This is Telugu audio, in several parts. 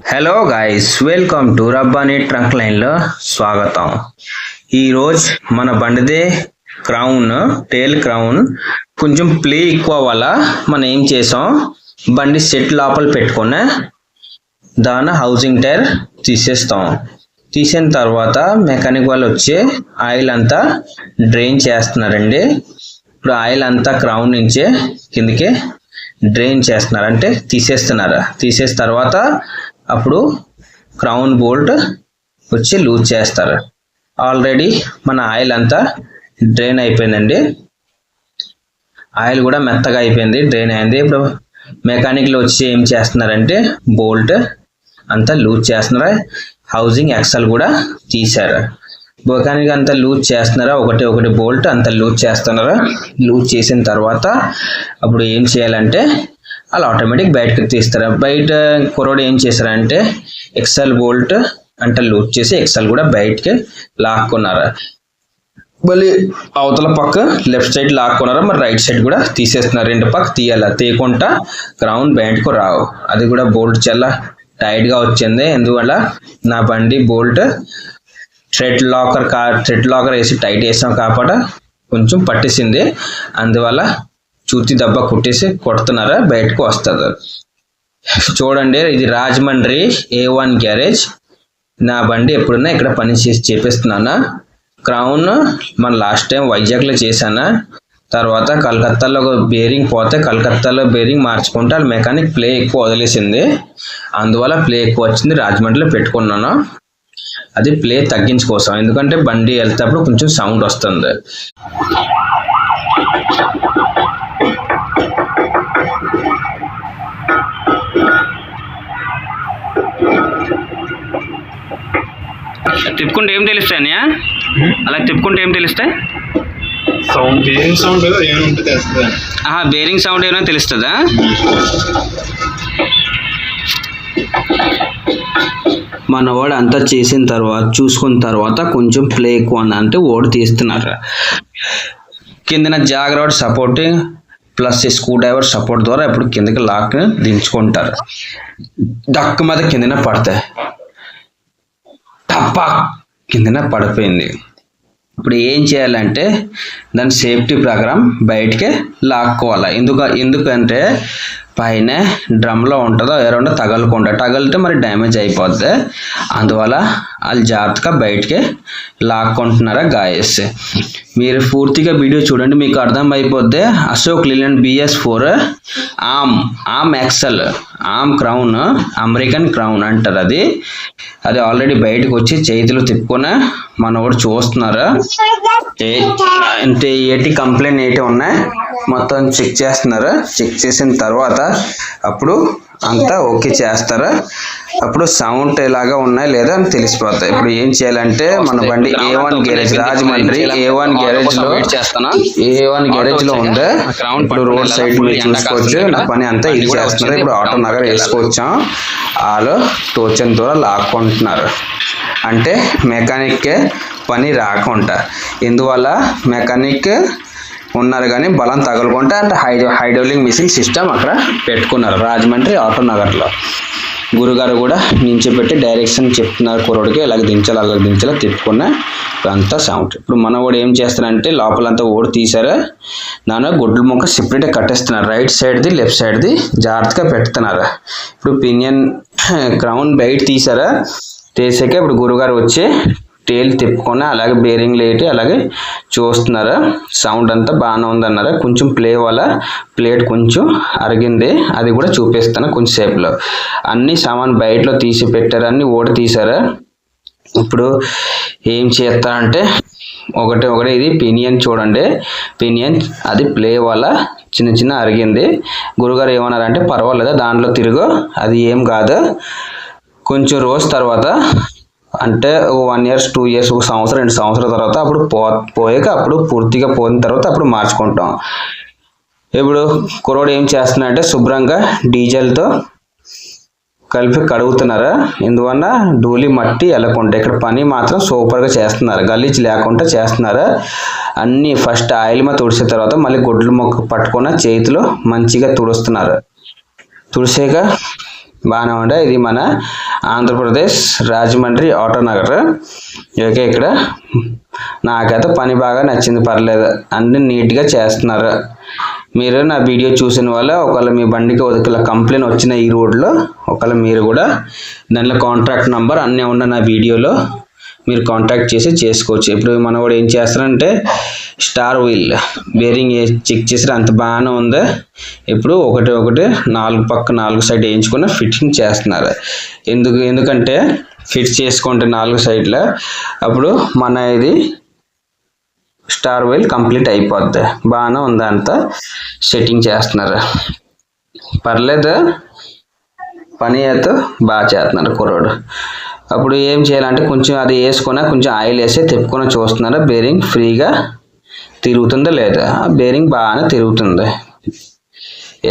Hello guys, welcome to Rabbani trunk లైన్లో స్వాగతం. ఈరోజు మన బండిదే టేల్ క్రౌన్ కొంచెం ప్లే ఎక్కువ వల్ల మనం ఏం చేసాం, బండి సెట్ లోపల పెట్టుకుని దాని హౌసింగ్ టైర్ తీసేస్తాం. తీసిన తర్వాత మెకానిక్ వాళ్ళు వచ్చి ఆయిల్ అంతా డ్రైన్ చేస్తున్నారండి. ఇప్పుడు ఆయిల్ అంతా క్రౌన్ నుంచే కిందకి డ్రైన్ చేస్తున్నారు, అంటే తీసేసిన తర్వాత అప్పుడు క్రౌన్ బోల్ట్ వచ్చి లూజ్ చేస్తారు. ఆల్రెడీ మన ఆయిల్ అంతా డ్రైన్ అయిపోయిందండి, ఆయిల్ కూడా మెత్తగా అయిపోయింది, డ్రైన్ అయింది. ఇప్పుడు మెకానిక్లు వచ్చి ఏం చేస్తున్నారంటే బోల్ట్ అంతా లూజ్ చేస్తున్నారు. హౌసింగ్ ఎక్సెల్ కూడా తీశారు. మెకానిక్ అంతా లూజ్ చేస్తున్నారా, ఒకటి బోల్ట్ అంతా లూజ్ చేస్తున్నారా. లూజ్ చేసిన తర్వాత అప్పుడు ఏం చేయాలంటే అలా ఆటోమేటిక్ బయటకు తీస్తారు. బయట కుర్రోడు ఏం చేశారంటే ఎక్సెల్ బోల్ట్ అంటే లూజ్ చేసి ఎక్సెల్ కూడా బయటకి లాక్కున్నారు. మళ్ళీ అవతల పక్క లెఫ్ట్ సైడ్ లాక్కున్నారు, మరి రైట్ సైడ్ కూడా తీసేస్తున్నారు. రెండు పక్క తీయాలి, తీయకుండా క్రౌన్ బయటకు రావు. అది కూడా బోల్ట్ చాలా టైట్గా వచ్చింది. ఎందువల్ల నా బండి బోల్ట్ థ్రెడ్ లాకర్ వేసి టైట్ వేసాం కాబట్టి కొంచెం పట్టేసింది. అందువల్ల చూతి దెబ్బ కుట్టేసి కొడుతున్నారా, బయటకు వస్తుంది. చూడండి, ఇది రాజమండ్రి A1 గ్యారేజ్. నా బండి ఎప్పుడున్నా ఇక్కడ పని చేసి చేపిస్తున్నాను. క్రౌన్ మన లాస్ట్ టైం వైజాగ్లో చేశాను. తర్వాత కలకత్తాలో బేరింగ్ పోతే కలకత్తాలో బేరింగ్ మార్చుకుంటే వాళ్ళ మెకానిక్ ప్లే ఎక్కువ వదిలేసింది. అందువల్ల ప్లే ఎక్కువ వచ్చింది, రాజమండ్రిలో పెట్టుకున్నాను. అది ప్లే తగ్గించుకోసం, ఎందుకంటే బండి వెళ్తేప్పుడు కొంచెం సౌండ్ వస్తుంది. తిప్పుకుంటే ఏం తెలుస్తాయి? అలా తిప్పుకుంటే ఏం తెలుస్తాయి? బేరింగ్ సౌండ్ ఏమంటే తెలుస్తుంది. బేరింగ్ సౌండ్ ఏమైనా తెలుస్తుందా? మనవాడు అంతా చేసిన తర్వాత చూసుకున్న తర్వాత కొంచెం ప్లే ఎక్కువ అంటే ఓడి తీస్తున్నారు. కిందన జాగ్రత్త support plus screw driver support ద్వారా ఇప్పుడు కిందకి లాక్ దించుకుంటారు. డక్ మీద కిందన పడతాయి, టప్పా కిందన పడిపోయింది. ఇప్పుడు ఏం చేయాలంటే దాని సేఫ్టీ ప్రకారం బయటికి లాక్కోవాలి. ఎందుకంటే పైన డ్రమ్లో ఉంటుందో ఎరౌండ్ తగిలితే మరి డ్యామేజ్ అయిపోద్ది. అందువల్ల వాళ్ళు జాగ్రత్తగా బయటికి లాక్కుంటున్నారా గాయస్. మీరు పూర్తిగా వీడియో చూడండి, మీకు అర్థం అయిపోద్ది. అశోక్ లీలాండ్ BS4 ఆమ్ ఎక్సెల్ ఆమ్ క్రౌన్, అమెరికన్ క్రౌన్ అంటారు. అది ఆల్రెడీ బయటకు వచ్చి చేతులు తిప్పుకొని మనవాడు చూస్తున్నారు. అంటే ఏటి కంప్లైంట్ ఏటి ఉన్నాయి మొత్తం చెక్ చేస్తున్నారు. చెక్ చేసిన తర్వాత అప్పుడు అంతా ఓకే చేస్తారు. అప్పుడు సౌండ్ ఎలాగా ఉన్నాయి లేదా అని తెలిసిపోతాయి. ఇప్పుడు ఏం చేయాలంటే మన బండి A1 garage Rajahmundry A1 garage లో ఉంది. ఇప్పుడు రోడ్ సైడ్ మీరు చూసుకోవచ్చు. నా పని అంతా ఇది చేస్తున్నారు. ఇప్పుడు ఆటో నగర్ వేసుకొచ్చాం. వాళ్ళు టోచన్ ద్వారా లాక్కుంటున్నారు, అంటే మెకానిక్ పని రాకుండా. ఇందువల్ల మెకానిక్ ఉన్నారు కానీ బలం తగలకుండా అంటే హైడ్రోలిక్ మిషన్ సిస్టమ్ అక్కడ పెట్టుకున్నారు రాజమండ్రి ఆటో నగర్లో. గురుగారు కూడా నించోపెట్టి డైరెక్షన్ చెప్తున్నారు కుర్రోడికి, ఇలాగ దించాలి అలాగ దించాలి తిప్పుకున్న అంతా సౌండ్. ఇప్పుడు మనవాడు ఏం చేస్తారంటే లోపలంతా ఓడి తీశారు, దాని గుడ్ల ముక్క సెపరేట్గా కట్టేస్తున్నారు. రైట్ సైడ్ది లెఫ్ట్ సైడ్ది జాగ్రత్తగా పెడుతున్నారు. ఇప్పుడు పినియన్ క్రౌన్ బయట తీసారా, తీసాక ఇప్పుడు గురుగారు వచ్చి టేల్ తిప్పుకొని అలాగే బేరింగ్ లేటి అలాగే చూస్తున్నారు. సౌండ్ అంతా బాగానే ఉందన్నారు. కొంచెం ప్లేట్ కొంచెం అరిగింది, అది కూడా చూపిస్తాను కొంచెం సేపులో. అన్ని సామాన్ బయటలో తీసి పెట్టారు, అన్ని ఓడి తీసారు. ఇప్పుడు ఏం చేస్తారంటే ఒకటి ఇది పినియన్ చూడండి, పినియన్ అది ప్లే వల్ల చిన్న అరిగింది. గురుగారు ఏమన్నారంటే పర్వాలేదు దాంట్లో తిరుగు, అది ఏం కాదు, కొంచెం రోజు తర్వాత అంటే 1 year 2 years 1 సంవత్సరం 2 సంవత్సరాల తర్వాత అప్పుడు పోయాక అప్పుడు పూర్తిగా పోయిన తర్వాత అప్పుడు మార్చుకుంటాం. ఇప్పుడు కుర్రోడు ఏం చేస్తున్నారంటే శుభ్రంగా డీజిల్తో కలిపి కడుగుతున్నారు. ఇందువల్ల ధూళి మట్టి వెళ్ళకుండా ఇక్కడ పని మాత్రం సూపర్గా చేస్తున్నారు, గలీజ్ లేకుండా చేస్తున్నారు. అన్నీ ఫస్ట్ ఆయిల్ మీద తుడిసిన తర్వాత మళ్ళీ గుడ్లు మొక్క పట్టుకున్న చేతిలో మంచిగా తుడుస్తున్నారు. తుడిసాక బాగానే ఉండే. ఇది మన ఆంధ్రప్రదేశ్ రాజమండ్రి ఆటోనగర్. ఓకే, ఇక్కడ నాకైతే పని బాగా నచ్చింది, పర్లేదు, అన్ని నీట్గా చేస్తున్నారు. మీరు నా వీడియో చూసిన వల్ల ఒకవేళ మీ బండికి ఒకవేళ కంప్లైంట్ వచ్చిన ఈ రోడ్లో ఒకవేళ మీరు కూడా దాంట్లో కాంటాక్ట్ నెంబర్ అన్నీ ఉన్న నా వీడియోలో మీరు కాంటాక్ట్ చేసి చేసుకోవచ్చు. ఇప్పుడు మన కూడా ఏం చేస్తారంటే స్టార్ వీల్ బేరింగ్ చెక్ చేసి అంత బాగానే ఉంది. ఇప్పుడు ఒకటి 4 సైడ్ వేయించుకుని ఫిట్టింగ్ చేస్తున్నారు. ఎందుకంటే ఫిట్ చేసుకుంటే 4 సైడ్ల అప్పుడు మన ఇది స్టార్ వీల్ కంప్లీట్ అయిపోద్ది. బాగానే ఉంది, అంతా సెట్టింగ్ చేస్తున్నారు, పర్లేదు, పని అయితే బాగా చేస్తున్నారు కుర్రోడు. అప్పుడు ఏం చేయాలంటే కొంచెం అది వేసుకొని కొంచెం ఆయిల్ వేసి తిప్పుకొని చూస్తున్నారు బేరింగ్ ఫ్రీగా తిరుగుతుందా లేదా. బేరింగ్ బాగానే తిరుగుతుంది,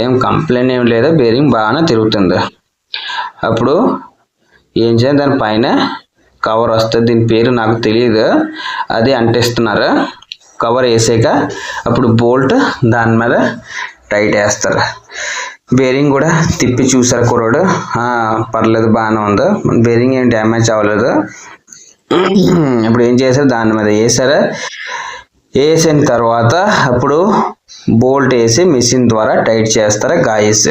ఏం కంప్లైంట్ ఏం లేదా, బేరింగ్ బాగానే తిరుగుతుంది. అప్పుడు ఏం చేయాలి, దానిపైన కవర్ వస్తుంది, దీని పేరు నాకు తెలియదు, అది అంటిస్తున్నారు. కవర్ వేసాక అప్పుడు బోల్ట్ దాని మీద టైట్ వేస్తారు. బేరింగ్ కూడా తిప్పి చూసారు కుర్రోడు, పర్లేదు, బాగానే ఉంది, బేరింగ్ ఏం డ్యామేజ్ అవ్వలేదు. ఇప్పుడు ఏం చేశారు, దాని మీద వేసారు. వేసిన తర్వాత అప్పుడు బోల్ట్ వేసి మిషన్ ద్వారా టైట్ చేస్తారు గాయస్.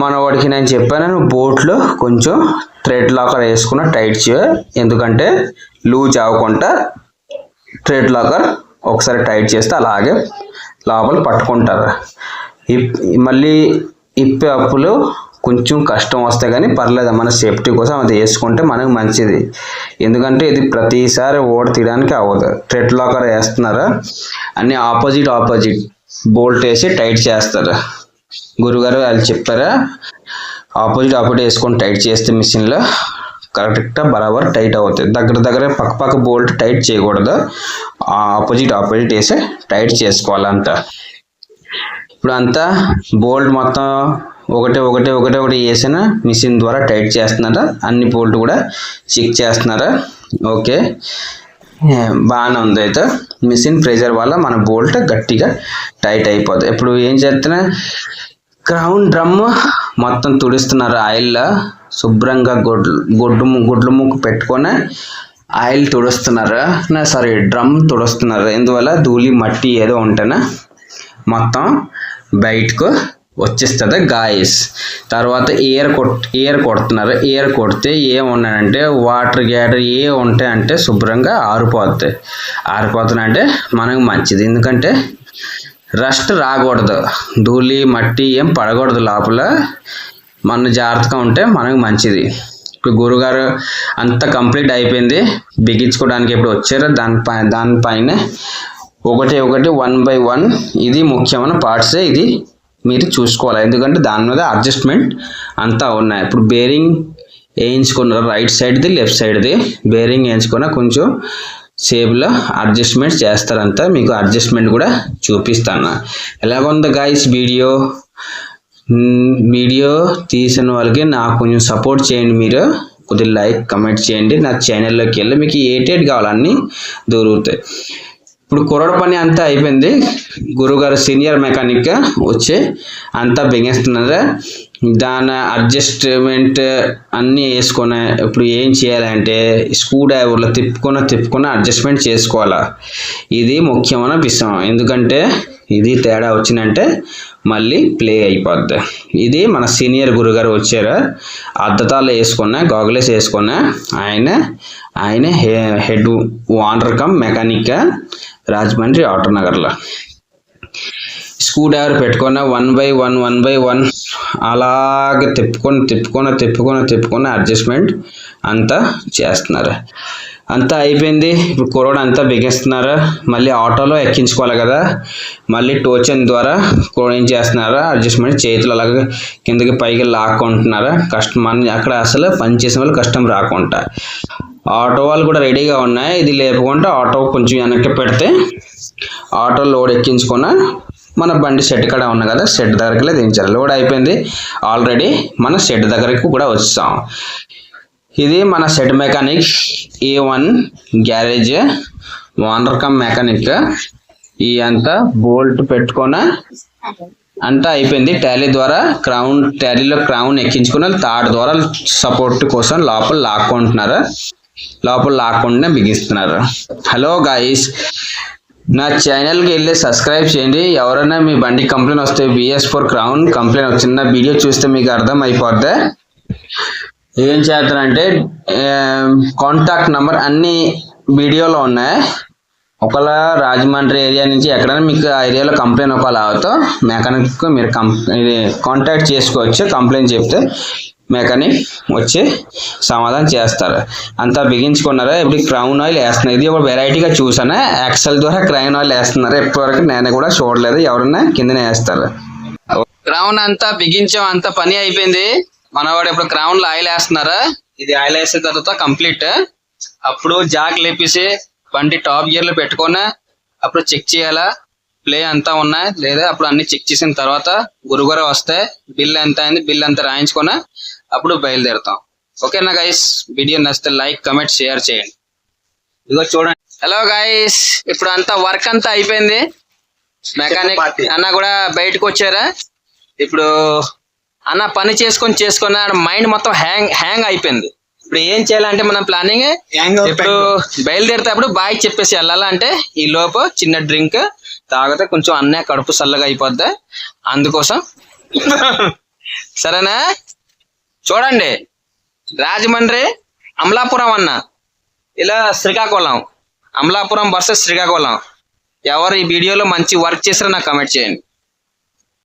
మన వాడికి నేను చెప్పాను, బోట్లో కొంచెం థ్రెడ్ లాకర్ వేసుకున్న టైట్ చేయ, ఎందుకంటే లూజ్ అవ్వకుండా థ్రెడ్ లాకర్ ఒకసారి టైట్ చేస్తే అలాగే లోపల పట్టుకుంటారు. మళ్ళీ ఇప్పే అప్పులు కొంచెం కష్టం వస్తాయి, కానీ పర్లేదు, మన సేఫ్టీ కోసం అది వేసుకుంటే మనకు మంచిది. ఎందుకంటే ఇది ప్రతిసారి ఓడ తీయడానికి అవ్వదు. థ్రెడ్ లాకర్ వేస్తున్నారు, అన్ని ఆపోజిట్ బోల్ట్ వేసి టైట్ చేస్తారు. గురుగారు వాళ్ళు చెప్పారా, ఆపోజిట్ వేసుకొని టైట్ చేస్తే మిషన్లో కరెక్ట్గా బరాబర్ టైట్ అవుతుంది. దగ్గర పక్క బోల్ట్ టైట్ చేయకూడదు, ఆపోజిట్ వేసి టైట్ చేసుకోవాలంట. ఇప్పుడు అంతా బోల్ట్ మొత్తం ఒకటి వేసిన మిషన్ ద్వారా టైట్ చేస్తున్నారు. అన్ని బోల్ట్ కూడా చెక్ చేస్తున్నారు. ఓకే, బాగానే ఉంది. అయితే మిషన్ ప్రెజర్ వల్ల మన బోల్ట్ గట్టిగా టైట్ అయిపోతుంది. ఇప్పుడు ఏం చేస్తున్నా, క్రౌన్ డ్రమ్ మొత్తం తుడుస్తున్నారు ఆయిల్లో, శుభ్రంగా గుడ్లు ముక్కు పెట్టుకొని ఆయిల్ తుడుస్తున్నారు, డ్రమ్ తుడుస్తున్నారు. ఎందువల్ల ధూళి మట్టి ఏదో ఉంటేనే మొత్తం బయటకు వచ్చేస్తుంది గాయస్. తర్వాత ఎయిర్ కొడుతున్నారు. ఎయిర్ కొడితే ఏమున్నాయంటే వాటర్ గ్యాడర్ ఉంటాయంటే శుభ్రంగా ఆరిపోతున్నాయంటే మనకు మంచిది. ఎందుకంటే రస్ట్ రాకూడదు, ధూళి మట్టి ఏం పడకూడదు లోపల, మన జాగ్రత్తగా ఉంటే మనకు మంచిది. ఇప్పుడు గురుగారు అంతా కంప్లీట్ అయిపోయింది, బిగించుకోవడానికి ఇప్పుడు వచ్చారు. దానిపైన ఒకటి 1 by 1 ఇది ముఖ్యమైన పార్ట్సే, ఇది మీరు చూసుకోవాలి. ఎందుకంటే దాని మీద అడ్జస్ట్మెంట్ అంతా ఉన్నాయి. ఇప్పుడు బేరింగ్ వేయించుకున్నారు, రైట్ సైడ్ది లెఫ్ట్ సైడ్ది బేరింగ్ వేయించుకున్న కొంచెం సేపులో అడ్జస్ట్మెంట్ చేస్తారంతా. మీకు అడ్జస్ట్మెంట్ కూడా చూపిస్తాను. ఎలాగుంది గాయస్ వీడియో తీసిన వాళ్ళకి నాకు కొంచెం సపోర్ట్ చేయండి. మీరు కొద్దిగా లైక్ కమెంట్ చేయండి. నా ఛానల్లోకి వెళ్ళి మీకు ఏటేట్ కావాలన్నీ దొరుకుతాయి. ఇప్పుడు కుర్రోడు పని అంతా అయిపోయింది. గురుగారు సీనియర్ మెకానిక్ వచ్చి అంతా బిగిస్తున్నారు. దాని అడ్జస్ట్మెంట్ అన్నీ వేసుకొని ఇప్పుడు ఏం చేయాలంటే స్క్రూ డ్రైవర్లో తిప్పుకొని అడ్జస్ట్మెంట్ చేసుకోవాలా. ఇది ముఖ్యమైన విషయం. ఎందుకంటే ఇది తేడా వచ్చిందంటే మళ్ళీ ప్లే అయిపోద్ది. ఇది మన సీనియర్ గురుగారు వచ్చారు, అద్దతాలు వేసుకున్న గాగులెస్ వేసుకున్న ఆయన head owner cum mechanic Rajahmundry ఆటోనగర్లో. స్క్రూ డ్రైవర్ పెట్టుకున్న 1 by 1 అలాగే తిప్పుకొని అడ్జస్ట్మెంట్ అంతా చేస్తున్నారు. అంతా అయిపోయింది. ఇప్పుడు కుర్రోడు అంతా బిగిస్తున్నారు. మళ్ళీ ఆటోలో ఎక్కించుకోవాలి కదా, మళ్ళీ టోచెన్ ద్వారా కుర్రోడు ఏం చేస్తున్నారు, అడ్జస్ట్మెంట్ చేతులు అలాగే కిందకి పైకి లాక్కుంటున్నారు. అక్కడ అసలు పని చేసిన వాళ్ళు కష్టం రాకుండా. ఆటో వాళ్ళు కూడా రెడీగా ఉన్నాయి. ఇది లేకుండా ఆటో కొంచెం వెనక్కి పెడితే ఆటో లోడ్ ఎక్కించుకున్న మన బండి షెడ్ కాడ ఉంది కదా, షెడ్ దగ్గరికి దించాలి. లోడ్ అయిపోయింది ఆల్రెడీ, మన షెడ్ దగ్గరికి కూడా వచ్చాం. ఇది మన shed mechanic A1 garage owner cum mechanic. ఈ అంతా బోల్ట్ పెట్టుకొని అంతా అయిపోయింది. టాలీలో క్రౌన్ ఎక్కించుకుని తాడు ద్వారా సపోర్ట్ కోసం లోపల లాక్కుండా బిగిస్తున్నారు. హలో గాయస్, నా ఛానల్కి వెళ్ళి సబ్స్క్రైబ్ చేయండి. ఎవరైనా మీ బండి కంప్లైంట్ వస్తే BS4 క్రౌన్ కంప్లైంట్ వచ్చిన వీడియో చూస్తే మీకు అర్థం అయిపోద్ది. ఏం చేస్తారంటే కాంటాక్ట్ నెంబర్ అన్ని వీడియోలో ఉన్నాయి. ఒకవేళ రాజమండ్రి ఏరియా నుంచి ఎక్కడైనా మీకు ఆ ఏరియాలో కంప్లైంట్ ఒకవేళ అవుతో మెకానిక్ మీరు కాంటాక్ట్ చేసుకోవచ్చు. కంప్లైంట్ చెప్తే మెకానిక్ వచ్చి సమాధానం చేస్తారు. అంతా బిగించుకున్నారు. ఇప్పుడు క్రౌన్ ఆయిల్ వేస్తున్నారు. ఇది ఒక వెరైటీగా చూసాను. ఎక్సెల్ ద్వారా క్రౌన్ ఆయిల్ వేస్తున్నారు. ఇప్పటివరకు నేను కూడా చూడలేదు. ఎవరన్నా కిందనే వేస్తారు. క్రౌన్ అంతా బిగించాం, అంతా పని అయిపోయింది. మనవాడు ఇప్పుడు క్రౌన్ లో ఆయిల్ వేస్తున్నారు. ఇది ఆయిల్ వేసిన తర్వాత కంప్లీట్. అప్పుడు జాక్ లేపేసి బండి టాప్ గియర్ లో పెట్టుకున్నా అప్పుడు చెక్ చేయాలా ప్లే అంతా ఉన్నాయి లేదా. అప్పుడు అన్ని చెక్ చేసిన తర్వాత గురుగుర వస్తే బిల్ ఎంత అయింది, బిల్ అంతా రాయించుకున్నా అప్పుడు బయలుదేరుతాం. ఓకేనా గైస్, వీడియో నచ్చితే లైక్ కమెంట్ షేర్ చేయండి. ఇదిగో చూడండి. హలో గైస్, ఇప్పుడు అంతా వర్క్ అంతా అయిపోయింది. మెకానిక్ అన్న కూడా బయటకు వచ్చారా. ఇప్పుడు అన్న పని చేసుకొని మైండ్ మొత్తం హ్యాంగ్ అయిపోయింది. ఇప్పుడు ఏం చేయాలంటే మనం ప్లానింగ్ ఇప్పుడు బయలుదేరేటప్పుడు బాయ్ చెప్పేసి వెళ్ళాలంటే ఈ లోపు చిన్న డ్రింక్ తాగితే కొంచెం అన్నే కడుపు చల్లగా అయిపోద్ది. అందుకోసం సరేనా. చూడండి, రాజమండ్రి అమలాపురం అన్న ఇలా శ్రీకాకుళం, అమలాపురం వర్సెస్ శ్రీకాకుళం. ఎవరు ఈ వీడియోలో మంచి వర్క్ చేసారో నాకు కమెంట్ చేయండి.